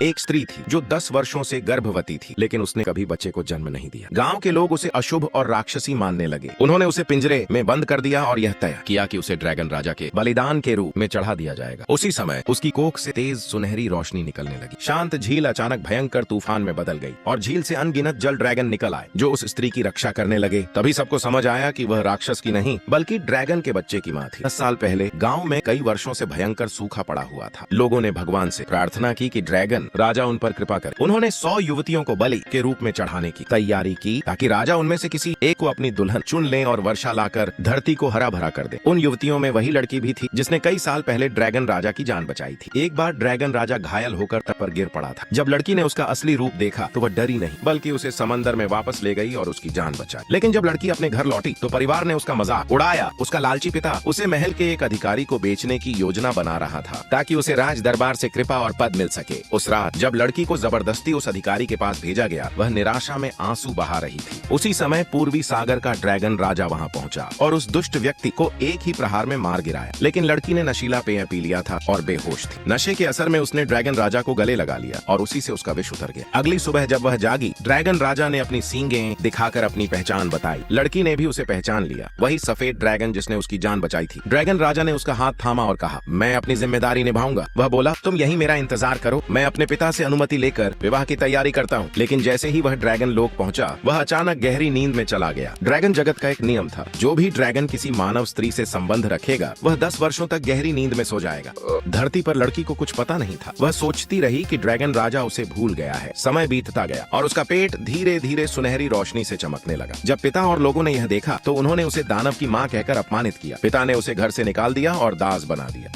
एक स्त्री थी जो 10 वर्षों से गर्भवती थी, लेकिन उसने कभी बच्चे को जन्म नहीं दिया। गांव के लोग उसे अशुभ और राक्षसी मानने लगे। उन्होंने उसे पिंजरे में बंद कर दिया और यह तय किया कि उसे ड्रैगन राजा के बलिदान के रूप में चढ़ा दिया जाएगा। उसी समय उसकी कोख से तेज सुनहरी रोशनी निकलने लगी। शांत झील अचानक भयंकर तूफान में बदल गई और झील से अनगिनत जल ड्रैगन निकल आए जो उस स्त्री की रक्षा करने लगे। तभी सबको समझ आया कि वह राक्षस की नहीं बल्कि ड्रैगन के बच्चे की माँ थी। 10 साल पहले गाँव में कई वर्षों से भयंकर सूखा पड़ा हुआ था। लोगों ने भगवान से प्रार्थना की कि ड्रैगन राजा उन पर कृपा करे। उन्होंने 100 युवतियों को बलि के रूप में चढ़ाने की तैयारी की ताकि राजा उनमें से किसी एक को अपनी दुल्हन चुन ले और वर्षा लाकर धरती को हरा भरा कर दे। उन युवतियों में वही लड़की भी थी जिसने कई साल पहले ड्रैगन राजा की जान बचाई थी। एक बार ड्रैगन राजा घायल होकर तट पर गिर पड़ा था। जब लड़की ने उसका असली रूप देखा तो वह डरी नहीं बल्कि उसे समंदर में वापस ले गई और उसकी जान बचाई। लेकिन जब लड़की अपने घर लौटी तो परिवार ने उसका मजाक उड़ाया। उसका लालची पिता उसे महल के एक अधिकारी को बेचने की योजना बना रहा था ताकि उसे राज दरबार से कृपा और पद मिल सके। उस रात जब लड़की को जबरदस्ती उस अधिकारी के पास भेजा गया, वह निराशा में आंसू बहा रही थी। उसी समय पूर्वी सागर का ड्रैगन राजा वहां पहुंचा और उस दुष्ट व्यक्ति को एक ही प्रहार में मार गिराया। लेकिन लड़की ने नशीला पेय पी लिया था और बेहोश थी। नशे के असर में उसने ड्रैगन राजा को गले लगा लिया और उसी से उसका विष उतर गया। अगली सुबह जब वह जागी, ड्रैगन राजा ने अपनी सींगें दिखाकर अपनी पहचान बताई। लड़की ने भी उसे पहचान लिया, वही सफेद ड्रैगन जिसने उसकी जान बचाई थी। ड्रैगन राजा ने उसका हाथ थामा और कहा, मैं अपनी जिम्मेदारी निभाऊंगा। वह बोला, तुम यही मेरा इंतजार करो, मैं अपने पिता से अनुमति लेकर विवाह की तैयारी करता हूँ। लेकिन जैसे ही वह ड्रैगन लोक पहुंचा, वह अचानक गहरी नींद में चला गया। ड्रैगन जगत का एक नियम था, जो भी ड्रैगन किसी मानव स्त्री से संबंध रखेगा वह 10 वर्षों तक गहरी नींद में सो जाएगा। धरती पर लड़की को कुछ पता नहीं था। वह सोचती रही कि ड्रैगन राजा उसे भूल गया है। समय बीतता गया और उसका पेट धीरे धीरे सुनहरी रोशनी से चमकने लगा। जब पिता और लोगों ने यह देखा तो उन्होंने उसे दानव की माँ कहकर अपमानित किया। पिता ने उसे घर से निकाल दिया और दास बना दिया।